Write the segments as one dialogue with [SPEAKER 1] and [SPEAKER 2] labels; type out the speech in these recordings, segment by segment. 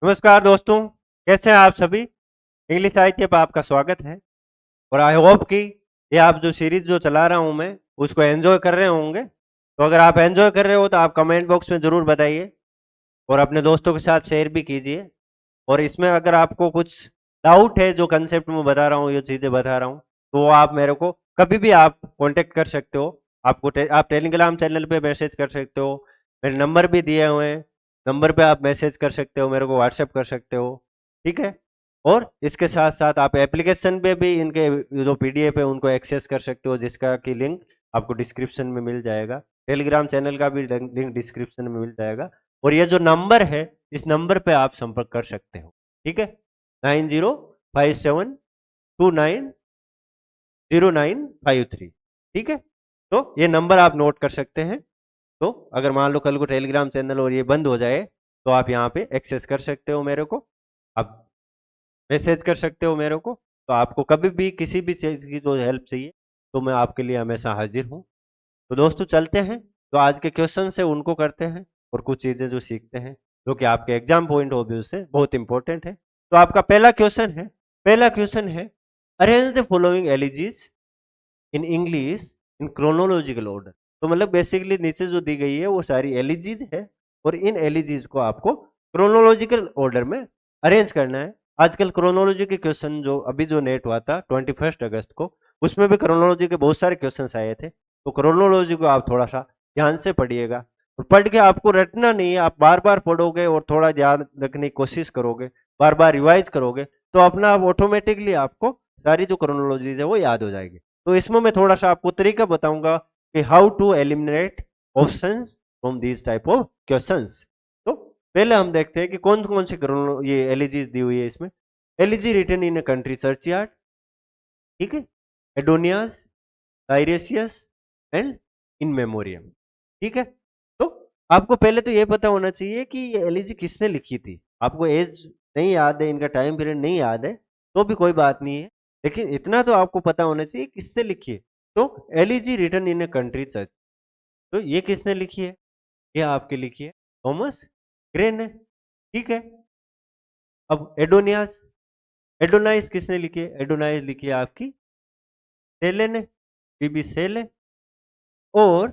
[SPEAKER 1] नमस्कार दोस्तों, कैसे हैं आप सभी। इंग्लिश साहित्य पर आपका स्वागत है और आई होप कि ये आप जो सीरीज जो चला रहा हूँ मैं उसको एंजॉय कर रहे होंगे। तो अगर आप एंजॉय कर रहे हो तो आप कमेंट बॉक्स में ज़रूर बताइए और अपने दोस्तों के साथ शेयर भी कीजिए। और इसमें अगर आपको कुछ डाउट है जो कंसेप्ट में बता रहा हूँ, ये चीज़ें बता रहा हूँ, तो वो आप मेरे को कभी भी आप कांटेक्ट कर सकते हो। आप टेलीग्राम चैनल पे मैसेज कर सकते हो, मेरे नंबर भी दिए हुए हैं, नंबर पे आप मैसेज कर सकते हो, मेरे को व्हाट्सएप कर सकते हो। ठीक है। और इसके साथ साथ आप एप्लीकेशन पे भी इनके जो पीडीएफ है उनको एक्सेस कर सकते हो, जिसका कि लिंक आपको डिस्क्रिप्शन में मिल जाएगा। टेलीग्राम चैनल का भी लिंक डिस्क्रिप्शन में मिल जाएगा। और ये जो नंबर है, इस नंबर पे आप संपर्क कर सकते हो। ठीक है, 9057290953। ठीक है, तो ये नंबर आप नोट कर सकते हैं। तो अगर मान लो कल को टेलीग्राम चैनल और ये बंद हो जाए तो आप यहाँ पे एक्सेस कर सकते हो मेरे को, आप मैसेज कर सकते हो मेरे को। तो आपको कभी भी किसी भी चीज़ की जो हेल्प चाहिए तो मैं आपके लिए हमेशा हाजिर हूँ। तो दोस्तों चलते हैं, तो आज के क्वेश्चन से उनको करते हैं और कुछ चीज़ें जो सीखते हैं जो कि आपके एग्जाम पॉइंट ऑफ व्यू से बहुत इंपॉर्टेंट है। तो आपका पहला क्वेश्चन है arrange the following elegies in English in chronological order. तो मतलब बेसिकली नीचे जो दी गई है वो सारी एलिजीज है और इन एलिजीज को आपको क्रोनोलॉजिकल ऑर्डर में अरेंज करना है। आजकल क्रोनोलॉजी के क्वेश्चन जो अभी जो नेट हुआ था 21 अगस्त को, उसमें भी क्रोनोलॉजी के बहुत सारे क्वेश्चन आए थे। तो क्रोनोलॉजी को आप थोड़ा सा ध्यान से पढ़िएगा और पढ़ के आपको रटना नहीं है, आप बार बार पढ़ोगे और थोड़ा ध्यान रखने की कोशिश करोगे, बार बार रिवाइज करोगे तो अपना आप ऑटोमेटिकली आपको सारी जो क्रोनोलॉजीज है वो याद हो जाएगी। तो इसमें मैं थोड़ा सा आपको तरीका बताऊंगा कि how to eliminate options from this type of questions. तो पहले हम देखते हैं कि कौन कौन से ये एलिजीज दी हुई है इसमें। Elegy written in country churchyard, ठीक है, एडोनियास, टाइरेसियस एंड इन मेमोरियम। ठीक है, तो आपको पहले तो ये पता होना चाहिए कि ये एलिजी किसने लिखी थी। आपको एज नहीं याद है, इनका टाइम पीरियड नहीं याद है तो भी कोई बात नहीं है, लेकिन इतना तो आपको पता होना चाहिए किसने लिखी है। तो elegy written in a country church, तो ये किसने लिखी है? ये आपके लिखी है थॉमस ग्रे ने। ठीक है, अब एडोनियास, एडोनाइस किसने लिखी है? एडोनाइस लिखी है आपकी सेले ने, बीबी सेले। और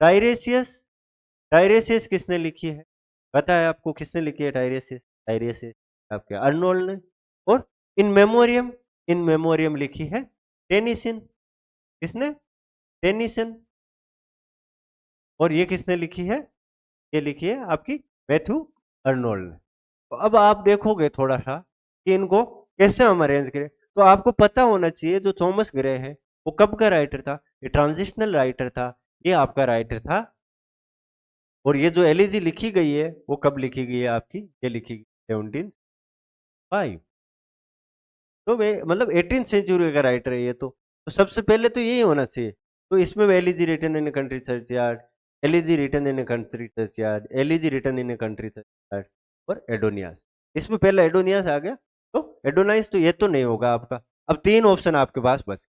[SPEAKER 1] टाइरेसियस, टाइरेसियस किसने लिखी है? पता है आपको किसने लिखी है टाइरेसियस? टाइरेसियस आपके अर्नोल्ड ने। और इन मेमोरियम, इन मेमोरियम लिखी है टेनिसन। किसने? टेनिसन। और ये किसने लिखी है? ये लिखी है आपकी मैथ्यू अर्नोल्ड ने। तो अब आप देखोगे थोड़ा सा कि इनको कैसे हम अरेंज करें। तो आपको पता होना चाहिए जो थॉमस ग्रे है वो कब का राइटर था? ये ट्रांजिशनल राइटर था, ये आपका राइटर था। और ये जो एलिजी लिखी गई है वो कब लिखी गई है आपकी? ये लिखी गई 1705। तो वे मतलब 18th सेंचुरी का राइटर है ये तो सबसे पहले तो यही होना चाहिए। तो इसमें elegy written in country churchyard, elegy written in country churchyard, elegy written in country churchyard और एडोनियास। इसमें पहला एडोनियास आ गया, तो एडोनाइस तो ये तो नहीं होगा आपका। अब तीन ऑप्शन आपके पास बच गए।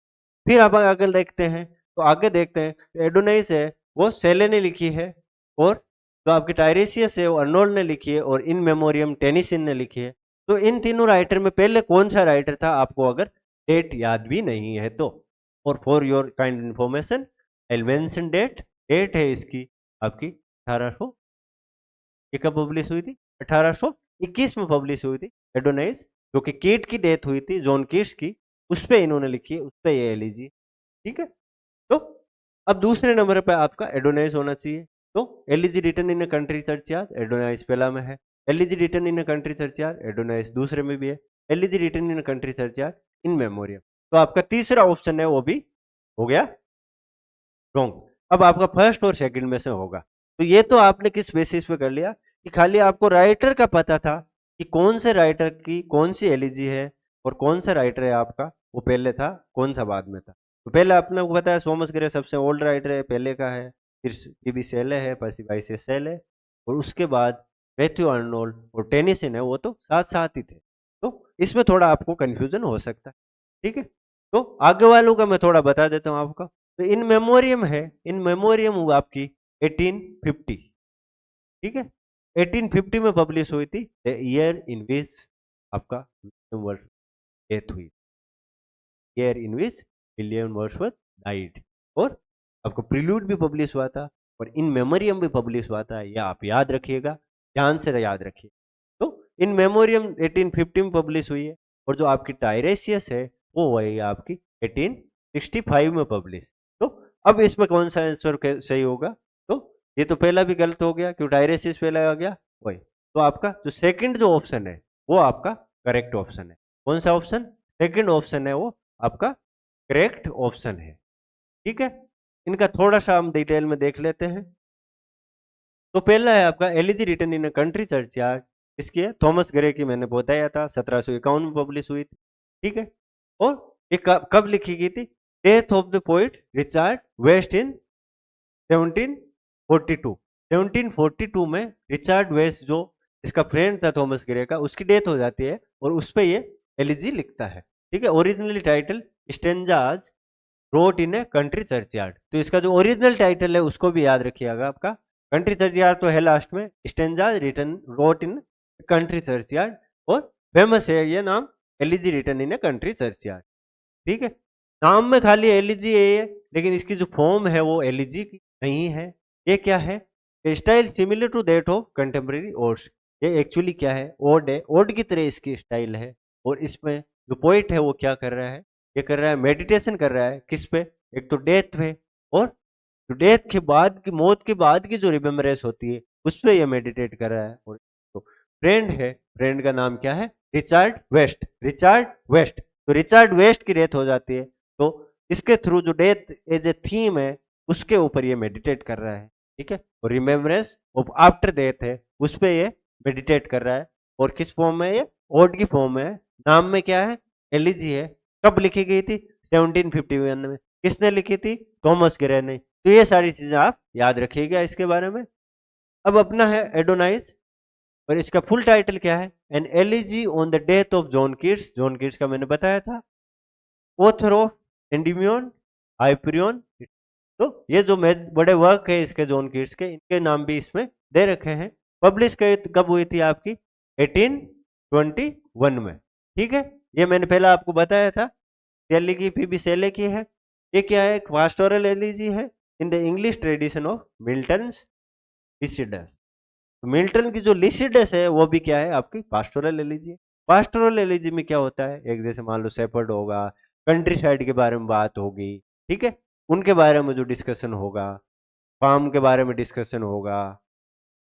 [SPEAKER 1] फिर आप आगे देखते हैं, तो आगे देखते हैं एडोनाइस है वो सेले ने लिखी है, और जो आपकी टायरेसियस है वो अर्नोल्ड ने लिखी है, और इन मेमोरियम टेनिसन ने लिखी है। तो इन तीनों राइटर में पहले कौन सा राइटर था आपको अगर डेट याद भी नहीं है तो। और for your kind information I mention date, date है इसकी आपकी 1800, ये कब पब्लिश हुई थी? 1821 में पब्लिश हुई थी एडोनाइस, जो कि कीट की डेथ हुई थी, जॉन कीट्स की, उस पे इन्होंने लिखी है, उस पे ये लीजिए। ठीक है, तो अब दूसरे नंबर पे आपका एडोनाइस होना चाहिए। तो elegy written in country churchyard, Adonais पहला में है। Elegy written in country churchyard, Adonais दूसरे में भी है। Elegy written in country churchyard in Memoriam, तो आपका तीसरा ऑप्शन है वो भी हो गया रॉन्ग। अब आपका फर्स्ट और सेकंड में से होगा। तो ये तो आपने किस बेसिस पे कर लिया कि खाली आपको राइटर का पता था कि कौन से राइटर की कौन सी एलिजी है और कौन सा राइटर है आपका वो पहले था, कौन सा बाद में था। तो पहले आपने को पता है सोमस ग्रे सबसे ओल्ड राइटर है, पहले का है। फिर टीबी सेले है, परसिवाई से सेल है, और उसके बाद मैथ्यू अर्नोल्ड और टेनिसन है, वो तो साथ साथ ही थे। तो इसमें थोड़ा आपको कंफ्यूजन हो सकता है। ठीक है, तो आगे वालों का मैं थोड़ा बता देता हूँ आपको। तो इन मेमोरियम है, इन मेमोरियम हुआ आपकी 1850। ठीक है, 1850 में पब्लिश हुई थी, द ईयर इन विच आपका डेथ हुई, year in which William Wordsworth died. और आपको प्रिल्यूड भी पब्लिश हुआ था और इन मेमोरियम भी पब्लिश हुआ था, यह आप याद रखिएगा, ध्यान से याद रखिए। तो इन मेमोरियम 1850 में पब्लिश हुई है और जो आपकी टायरेसियस है वो वही आपकी 1865 में पब्लिश। तो अब इसमें कौन सा आंसर सही होगा? तो ये तो पहला भी गलत हो गया क्योंकि टायरेसियस पहला आ गया वही। तो आपका जो सेकंड जो ऑप्शन है वो आपका करेक्ट ऑप्शन है। कौन सा ऑप्शन? सेकंड ऑप्शन है वो आपका करेक्ट ऑप्शन है। ठीक है, इनका थोड़ा सा हम डिटेल में देख लेते हैं। तो पहला है आपका elegy written in country churchyard, इसकी है थॉमस ग्रे की, मैंने बताया था 1751 में पब्लिश हुई थी। ठीक है, और ये कब लिखी गई थी? Death of the poet Richard West in 1742। 1742 में रिचर्ड वेस्ट जो इसका फ्रेंड था थॉमस ग्रे का, उसकी डेथ हो जाती है और उस पर ये एलिजी लिखता है। ठीक है, originally title stanzas wrote in a country churchyard. तो इसका जो ओरिजिनल टाइटल है उसको भी याद रखिएगा, आपका कंट्री चर्चयार्ड तो है लास्ट में, stanza written wrote in country churchyard, और फेमस है ये नाम elegy written in a country churchyard. ठीक है, नाम में खाली एलिजी है लेकिन इसकी जो फॉर्म है वो एलिजी की नहीं है। ये क्या है? Style similar to that of contemporary odes. ये एक्चुअली क्या है? ओड है, ओड की तरह इसकी स्टाइल है। और इसमें जो पोइट है वो क्या कर रहा है? ये कर रहा है मेडिटेशन कर रहा है, किस पे? एक तो डेथ पे, और जो डेथ के बाद की, मौत के बाद की जो रिमेम्बरेंस होती है उस पे ये मेडिटेट कर रहा है। और तो फ्रेंड है, फ्रेंड का नाम क्या है? Richard West. रिचर्ड वेस्ट, तो रिचर्ड वेस्ट की डेथ हो जाती है, तो इसके थ्रू जो डेथ एज ए थीम है उसके ऊपर ये मेडिटेट कर रहा है। ठीक है, और रिमेम्बरेंस ऑफ आफ्टर डेथ है उस पे ये मेडिटेट कर रहा है। और किस फॉर्म में? ये ओड की फॉर्म में है। नाम में क्या है? एलिजी है। कब लिखी गई थी? 1751 में। किसने लिखी थी? थॉमस ग्रे ने। तो ये सारी चीजें आप याद रखिएगा इसके बारे में। अब अपना है एडोनाइज, और इसका फुल टाइटल क्या है? An elegy on the death of John Keats. John Keats का मैंने बताया था, ऑथर ऑफ एंडीमियन, हाइपरियन। तो ये जो बड़े वर्क है इसके जॉन कीट्स के, इनके नाम भी इसमें दे रखे हैं। पब्लिश कब हुई थी आपकी? 1821 में। ठीक है, ये मैंने पहले आपको बताया था, शैली की भी शैली की है। ये क्या है? पास्टोरल एलिजी है in the English tradition of Milton's Lycidas. Milton की जो लिसिडस है वो भी क्या है? आपकी पास्टोरल एलिजी है। पास्टोरल एलिजी में क्या होता है? एक जैसे मान लो शेपर्ड होगा, कंट्री साइड के बारे में बात होगी, ठीक है, उनके बारे में जो डिस्कशन होगा, फार्म के बारे में डिस्कशन होगा।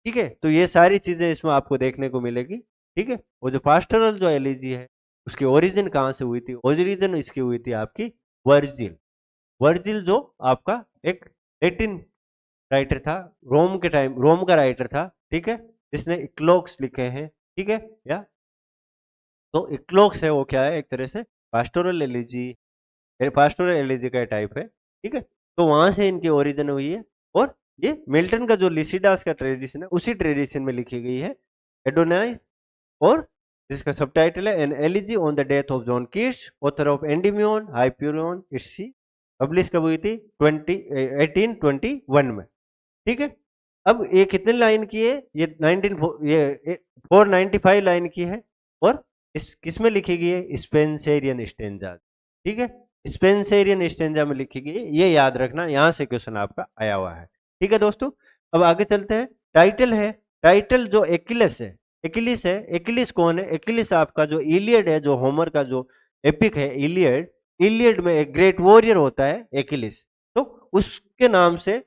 [SPEAKER 1] ठीक है, तो ये सारी चीजें इसमें आपको देखने को मिलेगी। ठीक है, और जो पास्टोरल जो एलिजी है उसकी ओरिजिन कहाँ से हुई थी? ओरिजिन इसकी हुई थी आपकी वर्जिल। वर्जिल जो आपका एक लैटिन राइटर था, रोम के टाइम, रोम का राइटर था। ठीक है, जिसने इक्लोक्स लिखे हैं। ठीक है, या तो इक्लोक्स है वो क्या है? एक तरह से पास्टोरल एलिजी, पास्टोरल एलिजी का टाइप है। ठीक है, तो वहां से इनकी ओरिजिन हुई है। और ये मिल्टन का जो लिसिडास का ट्रेडिशन है उसी ट्रेडिशन में लिखी गई है एडोनाइज, और जिसका सबटाइटल है an elegy on the death of John Keats, author of Endymion, Hyperion. इसकी पब्लिश कब हुई थी? 1821 में। ठीक है, अब ये कितने लाइन की है? ये 495 लाइन की है, और इस किसमें लिखी गई है? Spencerian stanza. ठीक है, स्पेंसेरियन स्टेंजा में लिखी गई है, ये याद रखना, यहां से क्वेश्चन आपका आया हुआ है। ठीक है दोस्तों, अब आगे चलते हैं। टाइटल है, टाइटल जो एक्किलिस है, एक्किलिस है। एक्किलिस कौन है? एक्किलिस आपका जो इलियड है, जो होमर का जो एपिक है इलियड, इलियड में एक ग्रेट वॉरियर होता है एक्किलिस, तो उसके नाम से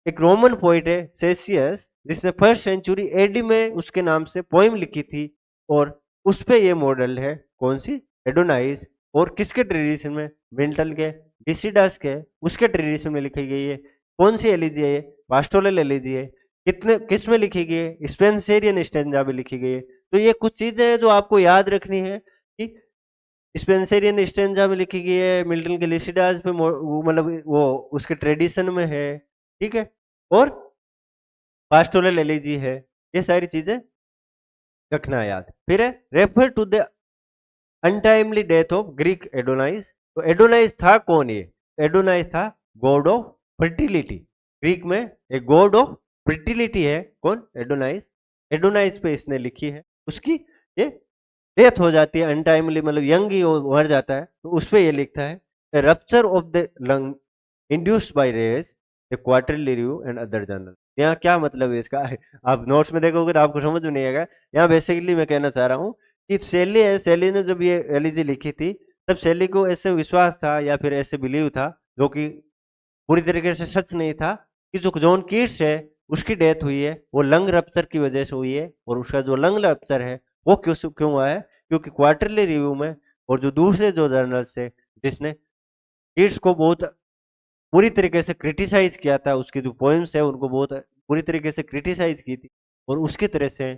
[SPEAKER 1] एक रोमन पोइट है सेसियस, जिसने 1st सेंचुरी एडी में उसके नाम से पोइम लिखी थी, और उस पे ये मॉडल है कौन सी? एडोनाइज। और किसके ट्रेडिशन में? मिल्टन के, डिसिडस के, उसके ट्रेडिशन में लिखी गई है। कौन सी एलिजी है? पास्टोरल एलिजी है। कितने किस में लिखी गई है? स्पेंसेरियन स्टेंजा में लिखी गई है। तो ये कुछ चीजें हैं जो आपको याद रखनी है कि स्पेंसेरियन स्टेंजा में लिखी गई है, मिल्टन के लिसिडास पे मतलब वो उसके ट्रेडिशन में है। ठीक है, और पास्टोरल एलिजी है। ये सारी चीजें रखना याद। फिर है refer to the untimely death of Greek Adonais. तो एडोनाइज था कौन? ये एडोनाइज था गॉड ऑफ फर्टिलिटी। ग्रीक में एक गॉड ऑफ फर्टिलिटी है कौन? एडोनाइज। एडोनाइज पे इसने लिखी है, उसकी ये डेथ हो जाती है अनटाइमली, मतलब यंग ही वो मर जाता है, तो उस पे ये लिखता है rupture of the lung induced by rage the quarterly review and other journal. यहाँ क्या मतलब है इसका आप नोट्स में देखोगे तो आपको समझ में नहीं आएगा। यहाँ बेसिकली मैं कहना चाह रहा हूँ कि शैली है, शैली ने जब ये एलिजी लिखी थी तब शैली को ऐसे विश्वास था या फिर ऐसे बिलीव था, जो कि पूरी तरीके से सच नहीं था, कि जो जॉन कीट्स है उसकी डेथ हुई है वो लंग रप्चर की वजह से हुई है, और उसका जो लंग रप्चर है वो क्यों क्यों हुआ है, क्योंकि क्वार्टरली रिव्यू में और जो दूसरे जो जर्नल्स है जिसने कीट्स को बहुत पूरी तरीके से क्रिटिसाइज किया था, उसकी जो पोएम्स है उनको बहुत पूरी तरीके से क्रिटिसाइज की थी, और उसकी तरह से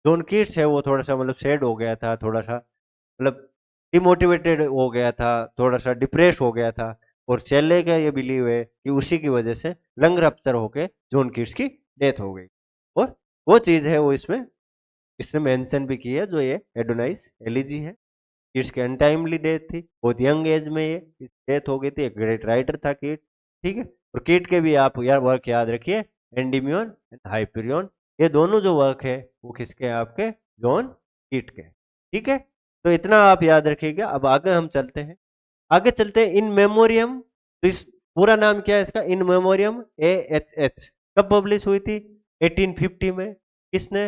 [SPEAKER 1] जॉन कीट्स है वो थोड़ा सा मतलब सैड हो गया था, थोड़ा सा मतलब डिमोटिवेटेड हो गया था, थोड़ा सा डिप्रेस हो गया था, और चेले का ये बिलीव है कि उसी की वजह से लंग रप्चर होके जॉन कीट्स की डेथ हो गई। और वो चीज है वो इसमें इसने मेंशन भी की है, जो ये एडोनाइस एलिजी है, किट्स की अनटाइमली डेथ थी, बहुत यंग एज में ये डेथ हो गई थी। एक ग्रेट राइटर था किट, ठीक है। और किट के भी आप यार वर्क याद रखिए, एंडीमियन एंड हाइपरियन, ये दोनों जो वर्क है वो किसके हैं, आपके जॉन किट के, ठीक है। तो इतना आप याद रखिएगा। अब आगे हम चलते हैं, आगे चलते हैं इन मेमोरियम। तो इस पूरा नाम क्या है इसका, इन मेमोरियम AHH, कब पब्लिश हुई थी, 1850 में। किसने,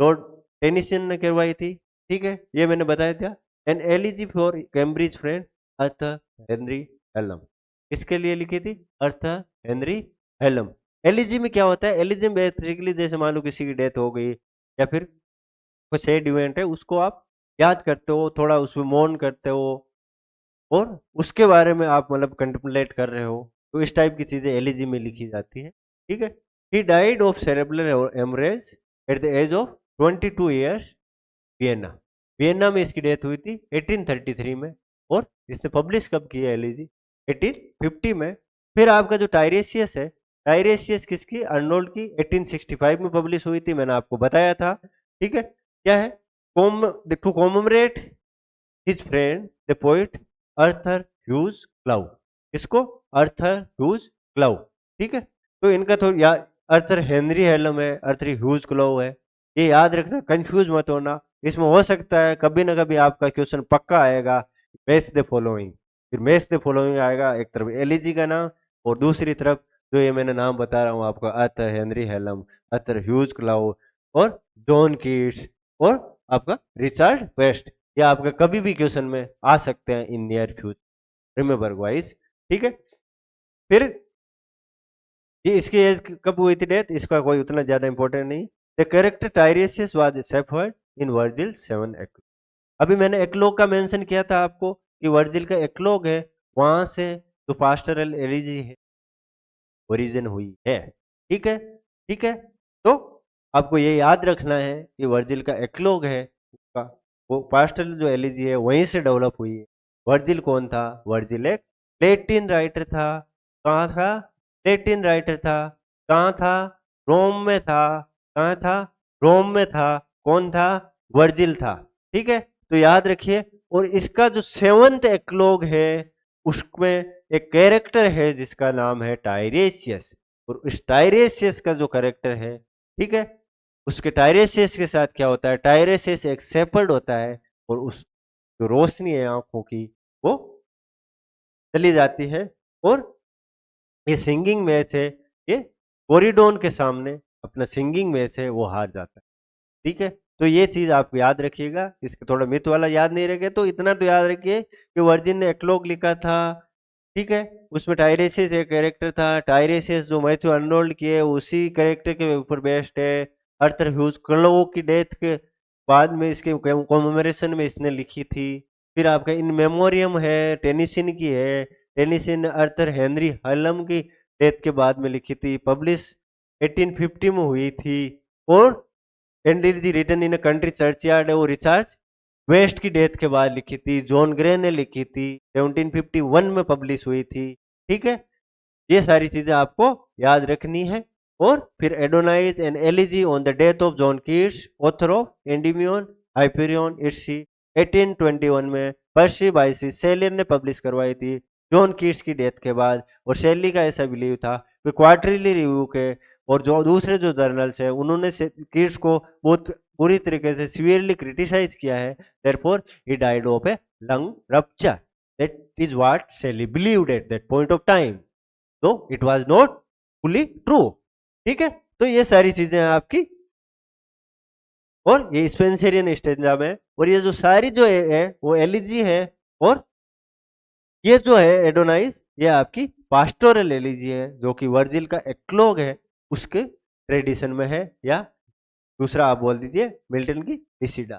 [SPEAKER 1] लॉर्ड टेनिसन ने करवाई थी, ठीक है, ये मैंने बताया था। An elegy for Cambridge friend Arthur Henry Hallam, किसके लिए लिखी थी, अर्थर हेनरी हेलम। एलिजी में क्या होता है, एलिजी में बेसिकली जैसे मान लो किसी की डेथ हो गई या फिर कोई सैड इवेंट है, उसको आप याद करते हो, थोड़ा उसमें मौन करते हो, और उसके बारे में आप मतलब कंtemplate कर रहे हो, तो इस टाइप की चीजें एलिजी में लिखी जाती है, ठीक है। He died of cerebral haemorrhage at the age of 22 years, Vienna, Vienna में इसकी डेथ हुई थी 1833 में। और इसने पब्लिश कब किया है एलिजी, 1850 में। फिर आपका जो टायरेशियस है, टायरेशियस किसकी, अर्नोल्ड की, 1865 में पब्लिश हुई थी, मैंने आपको बताया था, ठीक है। क्या है, to commemorate his friend the poet Arthur Hugh Clough, इसको अर्थर ह्यूज क्लाउ, ठीक है। तो इनका तो या अर्थर हेनरी हेलम है, अर्थर ह्यूज क्लाउ है, ये याद रखना, कंफ्यूज मत होना। इसमें हो सकता है कभी ना कभी आपका क्वेश्चन पक्का आएगा, मैच द फॉलोइंग, फिर मैच द फॉलोइंग आएगा, एक तरफ एलिजी का नाम और दूसरी तरफ जो ये मैंने नाम बता रहा हूँ आपको, अर्थर हेनरी हेलम, अर्थर ह्यूज क्लाउ, और जॉन कीट्स, और आपका रिचर्ड वेस्ट। ये आपका कभी भी क्वेश्चन में आ सकते हैं in near future, remember wise, ठीक है। फिर ये इसकी एज कब हुई थी डेथ, इसका कोई उतना ज्यादा इंपॉर्टेंट नहीं। The character Tiresias was shepherd in Virgil 7 eclogue. अभी मैंने एक्लोग का मेंशन किया था आपको कि वर्जिल का एक्लोग है, वहां से जो पास्टरल एलिजी है ओरिजिन हुई है, ठीक है, ठीक है। तो आपको ये याद रखना है कि वर्जिल का एक्लोग है उसका, वो पास्टरल जो एलिजी है वहीं से डेवलप हुई है। वर्जिल कौन था, वर्जिल एक लेटिन राइटर था, कहाँ था, लेटिन राइटर था, कहाँ था, रोम में था, कहाँ था, रोम में था, कौन था, वर्जिल था, ठीक है। तो याद रखिए, और इसका जो सेवंथ एक्लोग है उसमें एक कैरेक्टर है जिसका नाम है टायरेशियस, और उस टायरेशियस का जो कैरेक्टर है, ठीक है, उसके टायरेशियस के साथ क्या होता है, टायरेशियस एक शेपर्ड होता है, और उस जो रोशनी है आंखों की वो चली जाती है, और ये सिंगिंग मैच है, ये कोरिडोन के सामने अपना सिंगिंग मैच है वो हार जाता है, ठीक है। तो ये चीज आप याद रखिएगा, इसके थोड़ा मिथ वाला याद नहीं रखे तो इतना तो याद रखिए कि वर्जिन ने एक्लोग लिखा था, ठीक है। उसमें टायरेसिस एक कैरेक्टर था, टायरेसिस जो मैथ्यू अर्नोल्ड की है उसी कैरेक्टर के ऊपर बेस्ड है। अर्थर ह्यूज क्लो की डेथ के बाद में इसके कॉमेमोरेशन में इसने लिखी थी। फिर आपका इन मेमोरियम है, टेनिसन की है, टेनिसन अर्थर हेनरी हलम की डेथ के बाद में लिखी थी, पब्लिश 1850 में हुई थी। और and written in country churchyard है वो रिचार्ज वेस्ट की डेथ के बाद लिखी थी, जॉन ग्रे ने लिखी थी, 1751 में पब्लिश हुई थी, ठीक है। ये सारी चीजें आपको याद रखनी है। और फिर Adonais and elegy on the death of John Keats, author of Endymion Hyperion इट्सी, 1821 में पर्सी बाइसी सेलियन ने पब्लिश करवाई थी जॉन कीट्स की डेथ के बाद। और शेली का ऐसा बिलीव था कि क्वार्टरली रिव्यू के और जो दूसरे जो जर्नल्स है उन्होंने कीट्स को बहुत पूरी तरीके से सीवियरली क्रिटिसाइज किया है, therefore he died of a lung rupture, that is what Shelley believed at that point of time, तो it was not fully true. ठीक है, तो ये सारी चीजें आपकी, और ये स्पेंसरियन स्टेंजा में, और ये जो सारी जो है वो एलिजी है, और ये जो है एडोनाइस ये आपकी पास्टोरल एलिजी है जो कि वर्जिल का एक्लोग है उसके ट्रेडिशन में है, या दूसरा आप बोल दीजिए मिल्टन की डिसिडा।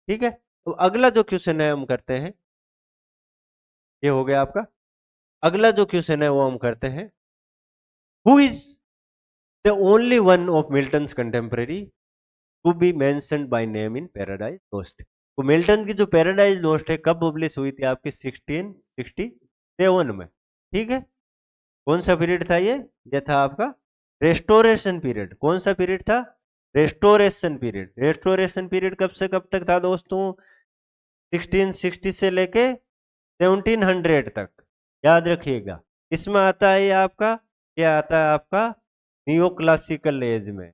[SPEAKER 1] ठीक है, तो अगला जो क्वेश्चन है हम करते हैं, ये हो गया आपका। अगला जो क्वेश्चन है वो हम करते हैं, who is the only one of Milton's contemporary to be mentioned by name in Paradise Lost. तो मिल्टन की जो पैराडाइज लोस्ट है कब पब्लिश हुई थी आपकी 1667 में। ठीक है, कौन सा पीरियड था ये था आपका रेस्टोरेशन पीरियड। कौन सा पीरियड था? Restoration period. रेस्टोरेशन पीरियड कब से कब तक था दोस्तों? 1660 से लेके 1700 तक, याद रखिएगा। इसमें आता है ये आपका, क्या आता है आपका? नियो क्लासिकल एज में।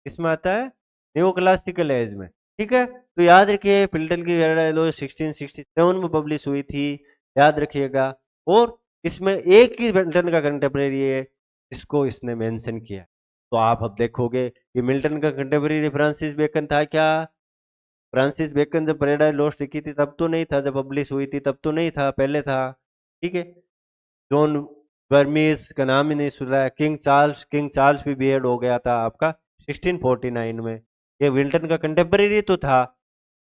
[SPEAKER 1] इसमें आता है न्यू क्लासिकल एज में। ठीक है, तो याद रखिए मिल्टन की पैराडाइज 1667 में पब्लिश हुई थी, याद रखिएगा। और इसमें एक ही मिल्टन का कंटेम्परेरी है जिसको इसने मेंशन किया। तो आप अब देखोगे कि मिल्टन का कंटेम्परेरी फ्रांसिस बेकन था क्या? फ्रांसिस बेकन जब पैराडाइज लॉस्ट लिखी थी तब तो नहीं था, जब पब्लिश हुई थी तब तो नहीं था, पहले था। ठीक है, जॉन बर्मीज का नाम ही नहीं सुन रहा है। किंग चार्ल्स भी बीएड हो गया था आपका 1649 में। ये विल्टन का कंटेम्परेरी तो था,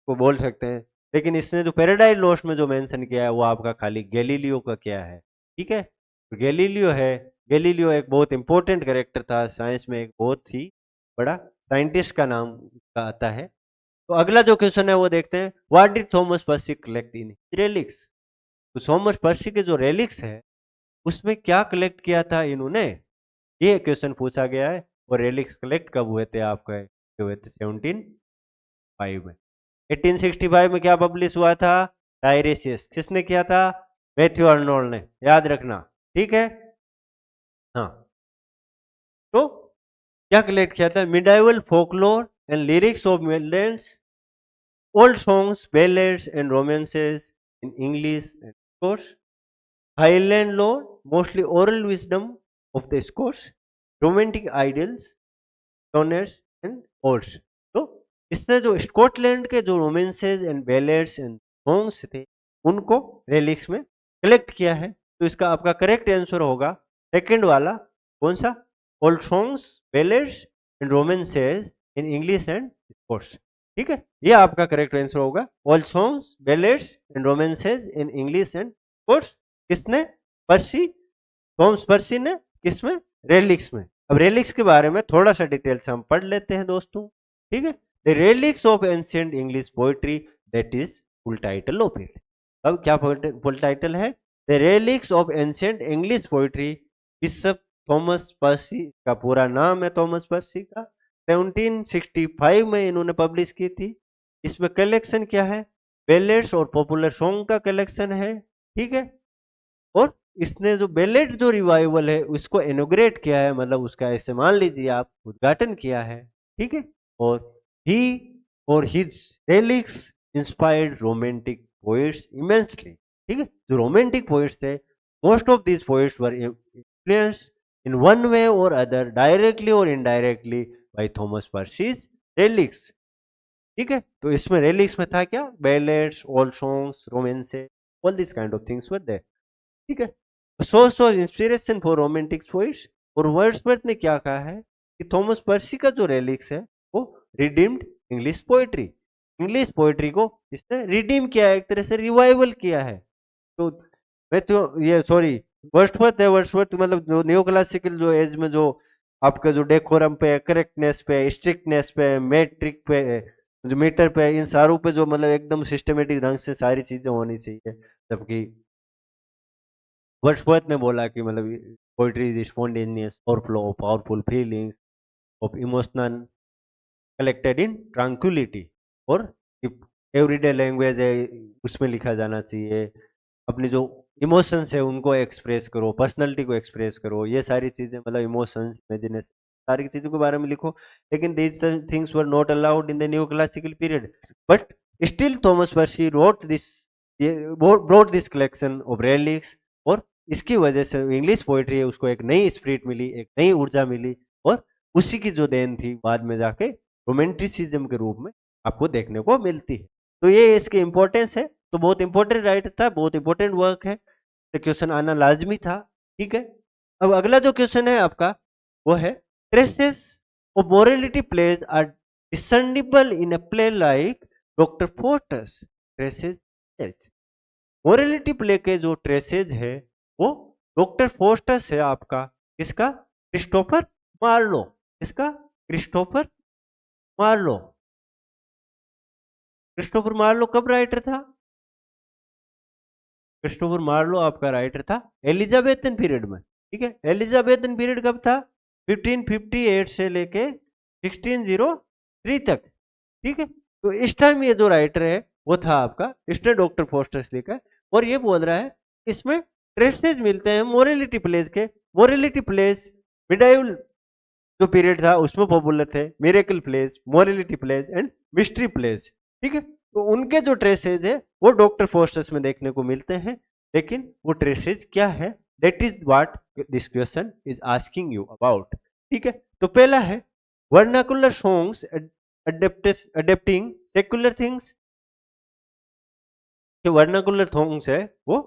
[SPEAKER 1] को बोल सकते हैं, लेकिन इसने जो पैराडाइज लॉस्ट में जो मेंशन किया है वो आपका खाली गैलीलियो का क्या है। ठीक है, तो गैलीलियो है। गैलीलियो एक बहुत इंपॉर्टेंट कैरेक्टर था साइंस में, एक बहुत ही बड़ा साइंटिस्ट का नाम का आता है। तो अगला जो क्वेश्चन है वो देखते हैं, what did Thomas pursed collect in relics. तो थॉमस पर्सी के जो रेलिक्स है उसमें क्या कलेक्ट किया था इन्होंने, ये क्वेश्चन पूछा गया है। और रेलिक्स कलेक्ट कब हुए थे आपका? हुए थे 1705 में। 1865 में क्या पब्लिश हुआ था? टायरेसियस। किसने किया था? मैथ्यू अर्नोल्ड ने, याद रखना। ठीक है, हाँ। तो क्या कलेक्ट किया था? Medieval folklore and lyrics of मिलेंट्स, old songs, ballads, and romances in English and Scots, Highland lore, mostly oral wisdom of the Scots, romantic ideals, sonnets and odes। तो इसने जो स्कॉटलैंड के जो romances and ballads and songs थे उनको relics में collect किया है। तो इसका आपका करेक्ट आंसर होगा सेकंड वाला। कौन सा? Old songs, ballads and romances in English and Scots. ठीक है, ये आपका करेक्ट आंसर होगा, all songs, ballads and romances in English and sports. किसने? पर्सी, थॉमस पर्सी ने। किसमें? रेलिक्स में। अब रेलिक्स के बारे में थोड़ा सा डिटेल से हम पढ़ लेते हैं दोस्तों। ठीक है, the relics of ancient English poetry, that is full title of it. अब क्या फुल टाइटल है? The relics of ancient English poetry, bishop Thomas Percy का पूरा नाम है थॉमस पर्सी का। 1765 में इन्होंने पब्लिश की थी। इसमें कलेक्शन क्या है? बैलेड्स और पॉपुलर सॉन्ग का कलेक्शन है। ठीक है, और इसने जो बैलेड जो रिवाइवल है उसको इनोग्रेट किया है, मतलब उसका ऐसे मान लीजिए आप उद्घाटन किया है। ठीक है, और ही और his relics inspired romantic poets immensely. ठीक है, जो रोमांटिक पोएट्स थे, most of these poets were influenced in one way or other, directly or indirectly, by Thomas Percy's relics। ठीक है, तो इसमें relics में था क्या? ballads, old songs, romances, all these kind of things were there। ठीक है, source of inspiration for romantic poets। और वर्ड्सवर्थ ने क्या कहा है कि थॉमस पर्सी का जो relics है वो redeemed English poetry, English poetry को इसने रिडीम किया है, एक तरह से रिवाइवल किया है। तो मैं तो ये सॉरी वर्ड्सवर्थ है, वर्ड्सवर्थ मतलब जो न्यू क्लासिकल जो एज में जो आपका जो डेकोरम पे, करेक्टनेस पे, स्ट्रिक्टनेस पे, मेट्रिक पे, जो मीटर पे, इन सारों पे जो मतलब एकदम सिस्टमेटिक ढंग से सारी चीजें होनी चाहिए। जबकि वर्ड्सवर्थ ने बोला कि मतलब poetry is spontaneous overflow of powerful feelings of emotional collected in tranquillity, और एवरीडे लैंग्वेज है उसमें लिखा जाना चाहिए। अपनी जो इमोशंस है उनको एक्सप्रेस करो, पर्सनैलिटी को एक्सप्रेस करो, ये सारी चीजें मतलब इमोशंस, इमेजिनेशन, सारी चीजों के बारे में लिखो, लेकिन these things were not allowed in the neoclassical period, but still Thomas Percy wrote this, brought this collection of relics, और इसकी वजह से इंग्लिश पोइट्री है उसको एक नई स्पिरिट मिली, एक नई ऊर्जा मिली, और उसी की जो देन थी बाद में जाके रोमेंटिसिज्म के रूप में आपको देखने को मिलती है। तो ये इसकी इंपॉर्टेंस है, तो बहुत इंपॉर्टेंट राइटर था, बहुत इंपॉर्टेंट वर्क है, तो क्वेश्चन आना लाजमी था। ठीक है, अब अगला जो क्वेश्चन है आपका वो है traces of morality plays are discernible in a play like Doctor Faustus. Traces, morality play के जो ट्रेसेज है वो डॉक्टर फोर्टस है आपका, इसका क्रिस्टोफर मार्लो, इसका क्रिस्टोफर मार्लो। क्रिस्टोफर मार्लो कब राइटर था? क्रिस्टोफर मार्लो आपका राइटर था एलिजाबेथन पीरियड में। ठीक है, एलिजाबेथन पीरियड कब था? 1558 से लेके 1603 तक। ठीक है, तो इस टाइम ये जो राइटर है वो था आपका, इसने डॉक्टर फोस्टर्स लिखा है, और ये बोल रहा है इसमें ट्रेसेज मिलते हैं मोरलिटी प्लेज के। मोरलिटी प्लेज मिडाइवल जो पीरियड था उसमें पॉपुलर थे, miracle plays, morality plays and mystery plays. ठीक है, तो उनके जो ट्रेसेज है वो डॉक्टर फोस्टर्स में देखने को मिलते हैं, लेकिन वो ट्रेसेज क्या है, that is what this question is asking you about. ठीक है, तो पहला है vernacular songs adapting secular things. Vernacular songs है वो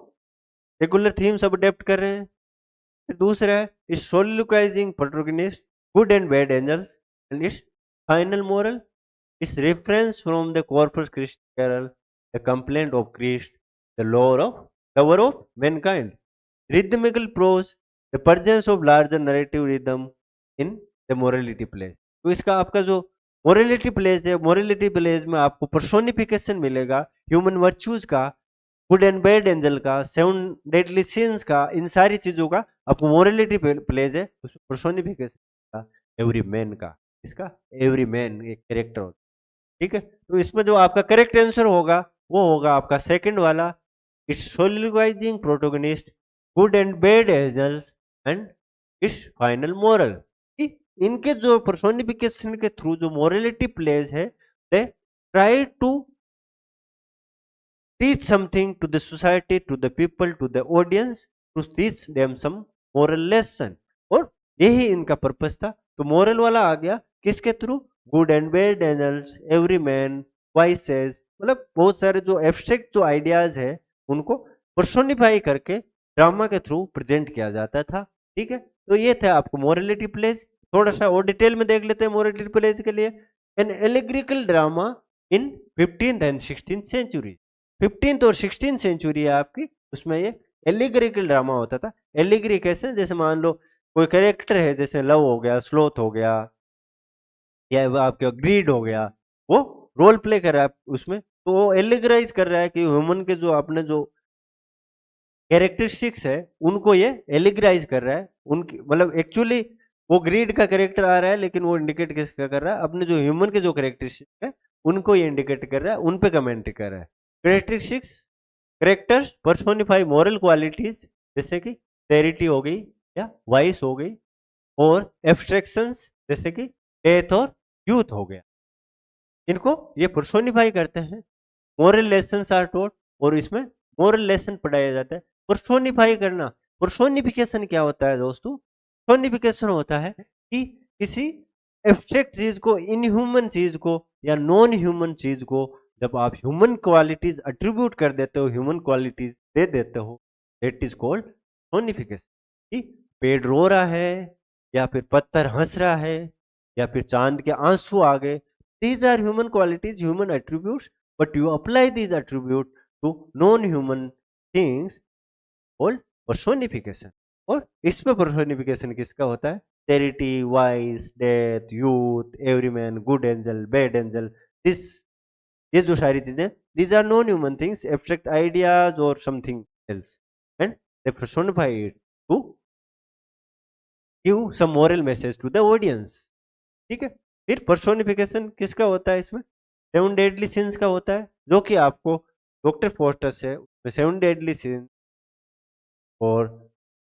[SPEAKER 1] सेकुलर थीम्स अब अडेप्ट कर रहे हैं। फिर दूसरा है is soliloquizing protagonist good and bad angels and it's final moral is reference from the Corpus Christi carol, the complaint of Christ, the lover of mankind. Rhythmical prose, the presence of larger narrative rhythm in the morality plays. तो इसका आपका जो morality plays है, morality pledge में आपको personification मिलेगा human virtues का, good and bad angel का, 7 डेडली सिंस का, इन सारी चीजों का आपको मोरलिटी प्लेज है उसमें पर्सोनिफिकेशन का, एवरी मैन का, इसका एवरी मैन एक कैरेक्टर होता है। ठीक है, तो इसमें जो आपका करेक्ट आंसर होगा वो होगा आपका सेकंड वाला, it's soliloquizing protagonist good and bad angels and it's final moral. इनके जो पर्सोनिफिकेशन के थ्रू जो मोरलिटी प्लेज है, they try to teach something to the society, to the people, to the audience, to teach them some moral lesson, और यही इनका purpose था। तो मोरल वाला आ गया किसके through? Good and bad angels, Everyman, vices, मतलब बहुत सारे जो एब्स्ट्रैक्ट जो आइडियाज है उनको पर्सोनिफाई करके ड्रामा के थ्रू प्रेजेंट किया जाता था। ठीक है, तो ये था आपको मोरलिटी प्लेज। थोड़ा सा और डिटेल में देख लेते हैं मोरलिटी प्लेज के लिए। An allegorical drama in 15th and 16th century. 15th और 16th सेंचुरी है आपकी, उसमें ये एलिग्रिकल ड्रामा होता था। एलिग्री कैसे? जैसे मान लो कोई कैरेक्टर है, जैसे लव हो गया, स्लोथ हो गया, या वो आपका ग्रीड हो गया, वो रोल प्ले कर रहा है उसमें, तो वो एलिग्राइज कर रहा है कि ह्यूमन के जो आपने जो कैरेक्टरिस्टिक्स है उनको ये एलिग्राइज कर रहा है। उनकी मतलब एक्चुअली वो ग्रीड का कैरेक्टर आ रहा है, लेकिन वो इंडिकेट किसका कर रहा है? अपने जो ह्यूमन के जो कैरेक्टरिस्टिक्स है उनको ये इंडिकेट कर रहा है, उन पे कमेंट कर रहा है। Characteristics, characters personify moral qualities, जैसे कि चैरिटी हो गई या वाइस हो गई, और एब्स्ट्रैक्शंस जैसे कि डेथ और यूथ हो गया, इनको ये पर्सोनिफाई करते हैं। मोरल लेसन्स आर टॉट, और इसमें मोरल लेसन पढ़ाया जाता है। पर्सोनिफाई करना, पर्सोनिफिकेशन क्या होता है दोस्तों? पर्सोनिफिकेशन होता है कि किसी एब्स्ट्रैक्ट चीज को, इनह्यूमन चीज को या नॉन ह्यूमन चीज को जब आप ह्यूमन क्वालिटीज अट्रीब्यूट कर देते हो, ह्यूमन क्वालिटीज दे देते हो, दैट इज कॉल्ड पर्सोनिफिकेशन। पेड़ रो रहा है, या फिर पत्थर हंस रहा है, या फिर चांद के आंसू आ गए, these are human qualities, human attributes, but you apply these attributes to non-human things called personification। और इसमें personification किसका होता है? Charity, vice, death, youth, everyman, good angel, bad angel, this, ये जो सारी चीजें, these are non-human things, abstract ideas or something else, and they personify it to give some moral message to the audience। ठीक है, फिर personification किसका होता है? इसमें 7 डेडली सिंस का होता है, जो कि आपको डॉक्टर फोस्टर से 7 डेडली सिंस और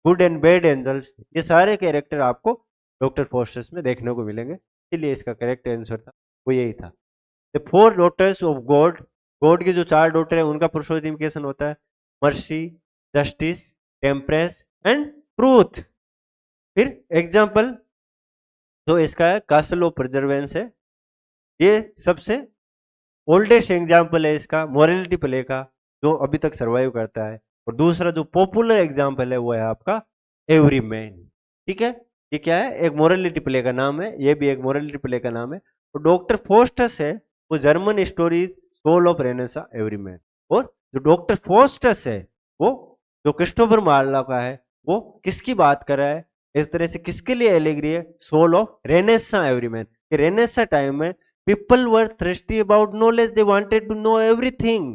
[SPEAKER 1] गुड एंड बैड एंजल्स, ये सारे कैरेक्टर आपको डॉक्टर फोस्टस में देखने को मिलेंगे, इसलिए इसका करेक्ट आंसर था वो यही था। The 4 daughters of God, God की जो 4 डॉटर है उनका पर्सोनिफिकेशन होता है mercy, justice, temperance and truth. फिर एग्जाम्पल जो इसका है कासल ऑफ परजर्वेंस है, ये सबसे ओल्डेस्ट एग्जाम्पल है इसका मोरलिटी प्ले का जो अभी तक सर्वाइव करता है। और दूसरा जो पॉपुलर एग्जाम्पल है वो है आपका एवरी मैन। ठीक है, ये क्या है, एक मोरलिटी प्ले का नाम है, ये भी एक मोरलिटी प्ले का नाम है। और डॉक्टर फोस्टस है वो German stories soul of Renaissance Everyman. और जो डॉक्टर फोस्टस है वो जो क्रिस्टोफर मार्लो का है वो किसकी बात कर रहा है, इस तरह से किसके लिए एलिग्री है, soul of Renaissance Everyman. Renaissance time में people were thirsty about knowledge, they wanted to know everything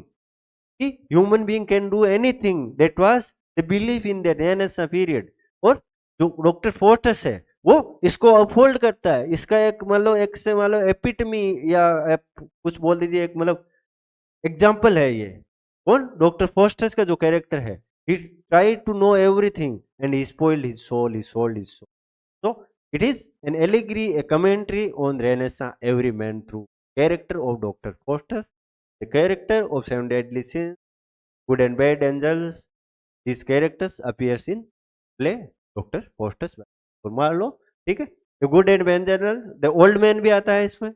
[SPEAKER 1] कि human being can do anything, that was the belief in the Renaissance period। और जो doctor forts है वो इसको uphold करता है, इसका एक मतलब एक से मतलब एपिटमी या कुछ बोल दीजिए एक मतलब एग्जाम्पल है ये। कौन, डॉक्टर फोस्टस का जो कैरेक्टर है, he tried to know everything and he spoiled his soul, he sold his soul। So it is an allegory, a commentary on Renaissance every man through character of Dr. Faustus, the character of Seven Deadly Sins, Good and Bad Angels। These characters appears in play Dr. Faustus। और मान लो ठीक है, the Good and Bad Angel, the old man भी आता है इसमें,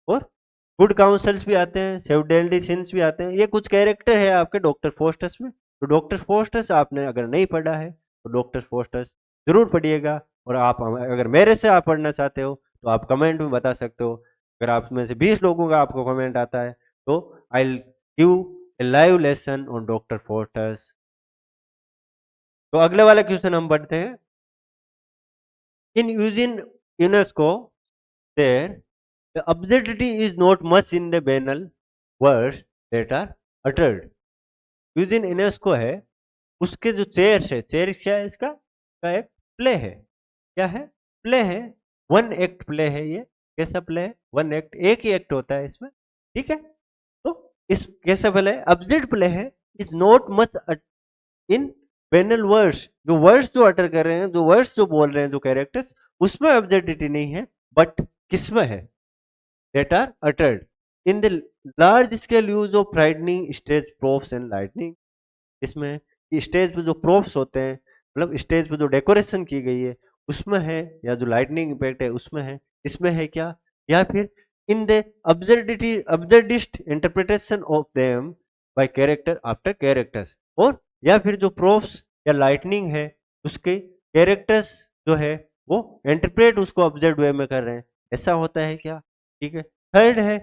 [SPEAKER 1] और good councils भी आते हैं, सेवन डेडली सिंस भी आते हैं। ये कुछ कैरेक्टर है आपके डॉक्टर फोस्टस में। तो डॉक्टर फोस्टस आपने अगर नहीं पढ़ा है तो डॉक्टर फोस्टस जरूर पढ़िएगा। और आप अगर मेरे से आप पढ़ना चाहते हो तो आप कमेंट में बता सकते हो। अगर आप में से 20 लोगों का आपको कमेंट आता है तो I will give a live lesson on Doctor Faustus. तो अगले वाला क्वेश्चन हम पढ़ते हैं। In using Ionesco there the absurdity is not much in the banal words that are uttered। Eugene Ionesco है, उसके जो चेयर्स है, चेयर क्या है इसका का एक प्ले है, क्या है, प्ले है, वन एक्ट प्ले है। ये कैसा प्ले है, वन एक्ट, एक ही एक्ट होता है इसमें। ठीक है, तो इस कैसा प्ले है, अब्सर्ड प्ले है, is not much in banal words. जो वर्ड्स जो अटर कर रहे हैं, जो वर्ड्स जो बोल रहे हैं जो कैरेक्टर्स, उसमें अब्सर्डिटी नहीं है, बट किसमें है, that are uttered in the large scale use of frightening stage props and lightning। इसमें स्टेज पे जो प्रोप्स होते हैं, मतलब स्टेज पे जो डेकोरेशन की गई है उसमें है, या जो लाइटनिंग इम्पैक्ट है उसमें है, इसमें है क्या, या फिर in the absurdist interpretation of them by character after characters. और या फिर जो प्रोप्स या लाइटनिंग है उसके कैरेक्टर्स जो है वो इंटरप्रेट उसको ऑब्जर्व वे में कर रहे हैं, ऐसा होता है क्या। ठीक है, थर्ड है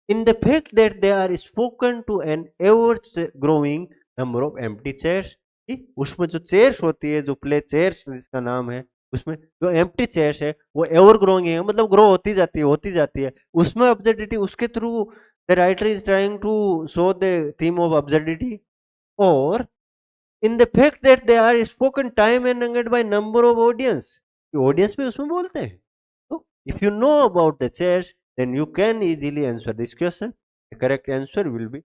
[SPEAKER 1] in the fact that they are spoken to an ever growing number of empty chairs. उसमें जो चेयर्स होती है, जो प्ले चेयर्स जिसका नाम है, उसमें जो एम्प्टी चेयर्स है वो एवर ग्रोइंग है, मतलब ग्रो होती जाती है, होती जाती है। उसमें अब्सर्डिटी, उसके through the writer is trying to show the theme of absurdity. और in the fact that they are spoken time and again by number of audience, audience भी उसमें बोलते हैं। तो if you know about the chairs then you can easily answer this question। the correct answer will be।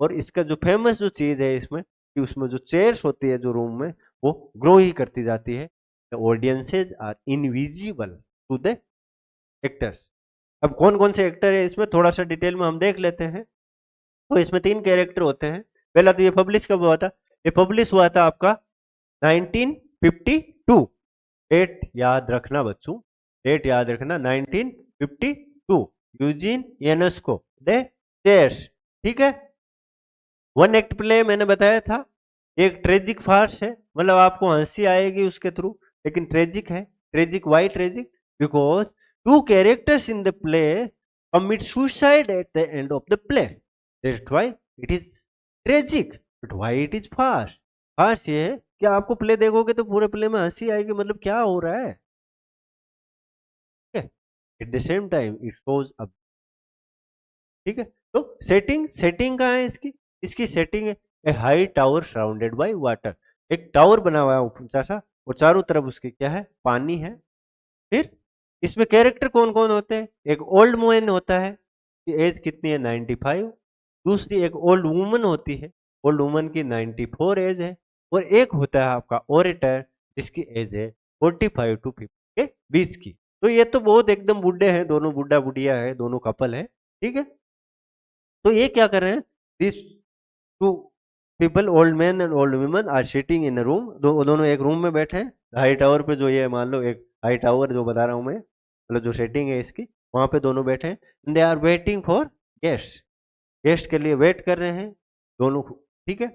[SPEAKER 1] और इसका जो famous जो चीज है इसमें कि उसमें जो चेयर्स होती है जो रूम में वो ग्रो ही करती जाती है। the audiences are invisible to the actors। अब कौन कौन से एक्टर है इसमें थोड़ा सा डिटेल में हम देख लेते हैं। तो इसमें 3 कैरेक्टर होते हैं। पहला तो ये पब्लिश कब हुआ था, ये पब्लिश हुआ था आपका 1952। डेट याद रखना बच्चों, डेट याद रखना 1952। यूजीन यूनेस्को दे चेयर्स। ठीक है, वन एक्ट प्ले मैंने बताया था, एक ट्रेजिक फार्स है, मतलब आपको हंसी आएगी उसके थ्रू, लेकिन ट्रेजिक है। Tragic, why tragic, because 2 characters in the play commit suicide at the end of the play, that's why it is tragic. But why it is farce, farce ये है कि आपको प्ले देखोगे तो पूरे प्ले में हंसी आएगी, मतलब क्या हो रहा है। At the same time it shows up. ठीक है, तो सेटिंग, सेटिंग कहाँ है इसकी, इसकी सेटिंग है a high tower surrounded by water. एक टावर बना हुआ है ऊंचा सा और चारों तरफ उसके क्या है, पानी है। फिर इसमें कैरेक्टर कौन कौन होते हैं, एक ओल्ड मैन होता है, एज कितनी है 95। दूसरी एक ओल्ड वुमन होती है, ओल्ड वुमन की 94 एज है। और एक होता है आपका ओरेटर जिसकी एज है 45 to 50 के बीच की। तो ये तो बहुत एकदम बुढ़े हैं, दोनों बुढ़ा बुढ़िया है, दोनों कपल है, ठीक है। तो ये क्या कर रहे हैं, this two people, old man and old woman are sitting in a room, दोनों एक रूम में बैठे हैं, हाई टावर पे, जो ये मान लो एक हाई टावर जो बता रहा हूं मैं, मतलब जो सेटिंग है इसकी, वहां पे दोनों बैठे हैं। They are waiting for guest, guest के लिए वेट कर रहे हैं दोनों, ठीक है।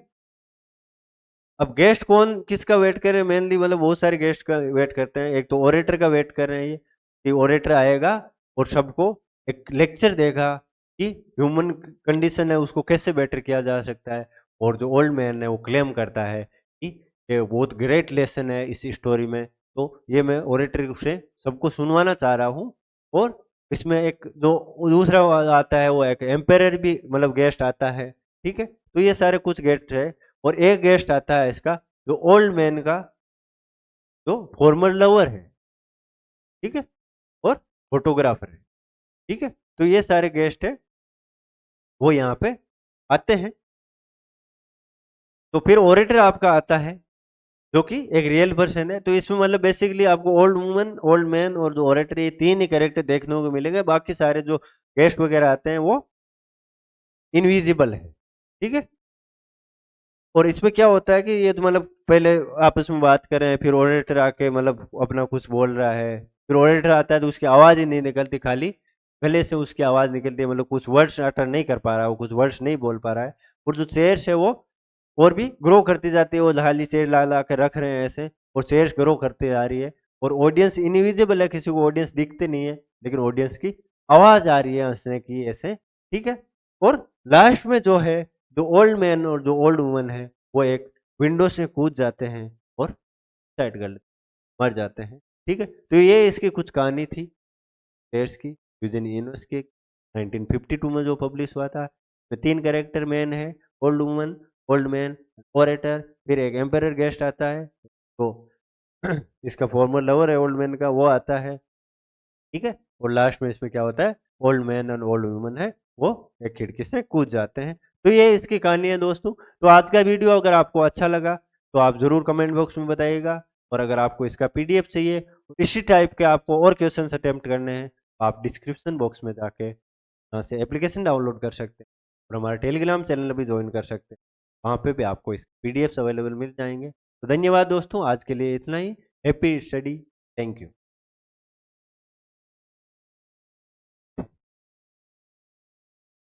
[SPEAKER 1] अब गेस्ट कौन किसका वेट कर रहे हैं मेनली, मतलब बहुत सारे गेस्ट का वेट करते हैं। एक तो ओरेटर का वेट कर रहे हैं ये, कि ओरेटर आएगा और सबको एक लेक्चर देगा कि ह्यूमन कंडीशन है उसको कैसे बेटर किया जा सकता है। और जो ओल्ड मैन है वो क्लेम करता है कि ये बहुत ग्रेट लेसन है इस स्टोरी में। तो ये मैं ओरेटर से सबको सुनवाना चाह रहा हूँ। और इसमें एक जो दूसरा आता है वो एक एम्पेयर भी, मतलब गेस्ट आता है, ठीक है। तो ये सारे कुछ गेस्ट है। और एक गेस्ट आता है इसका, जो ओल्ड मैन का जो फॉर्मर लवर है, ठीक है, और फोटोग्राफर है, ठीक है। तो ये सारे गेस्ट है वो यहाँ पे आते हैं। तो फिर ओरेटर आपका आता है जो कि एक रियल पर्सन है। तो इसमें मतलब बेसिकली आपको ओल्ड वुमन, ओल्ड मैन और जो ओरेटर, ये तीन ही कैरेक्टर देखने को मिलेंगे। बाकी सारे जो गेस्ट वगैरह आते हैं वो इनविजिबल है, ठीक है। और इसमें क्या होता है कि ये तो मतलब पहले आपस में बात कर रहे हैं, फिर ओरेटर आके मतलब अपना कुछ बोल रहा है, फिर ओरेटर आता है तो उसकी आवाज ही नहीं निकलती, खाली गले से उसकी आवाज निकलती है, मतलब कुछ वर्ड्स अटर नहीं कर पा रहा है, वो कुछ वर्ड्स नहीं बोल पा रहा है। और जो चेयर्स है वो और भी ग्रो करती जाती है, वो खाली चेयर ला ला के रख रहे हैं ऐसे, और चेयर्स ग्रो करती जा रही है। और ऑडियंस इनविजिबल है, किसी को ऑडियंस दिखते नहीं है, लेकिन ऑडियंस की आवाज आ रही है हंसने की ऐसे, ठीक है। और लास्ट में जो है, जो ओल्ड मैन और जो ओल्ड वुमन है, वो एक विंडो से कूद जाते हैं और साइड कर लेते, मर जाते हैं, ठीक है। तो ये इसकी कुछ कहानी थी शेयर्स की, यूजेनी इनोस की, 1952 में जो पब्लिश हुआ था। तो तीन कैरेक्टर मेन है, old woman, old man, orator, फिर एक एम्पेरर गेस्ट आता है। तो इसका फॉर्मर लवर है ओल्ड मैन का, वो आता है, ठीक है। और लास्ट में इसमें क्या होता है, old man and old woman है, वो एक खिड़की से कूद जाते हैं। तो ये इसकी कहानी है दोस्तों। तो आज का वीडियो अगर आपको अच्छा लगा तो आप जरूर कमेंट बॉक्स में बताइएगा। और अगर आपको इसका पीडीएफ चाहिए, इसी टाइप के आपको और क्वेश्चन अटेम्प्ट करने हैं, तो आप डिस्क्रिप्शन बॉक्स में जाके यहाँ से एप्लीकेशन डाउनलोड कर सकते हैं और हमारा टेलीग्राम चैनल भी ज्वाइन कर सकते हैं। वहाँ पे भी आपको इस पीडीएफ्स अवेलेबल मिल जाएंगे। तो धन्यवाद दोस्तों, आज के लिए इतना ही। Happy study. Thank you.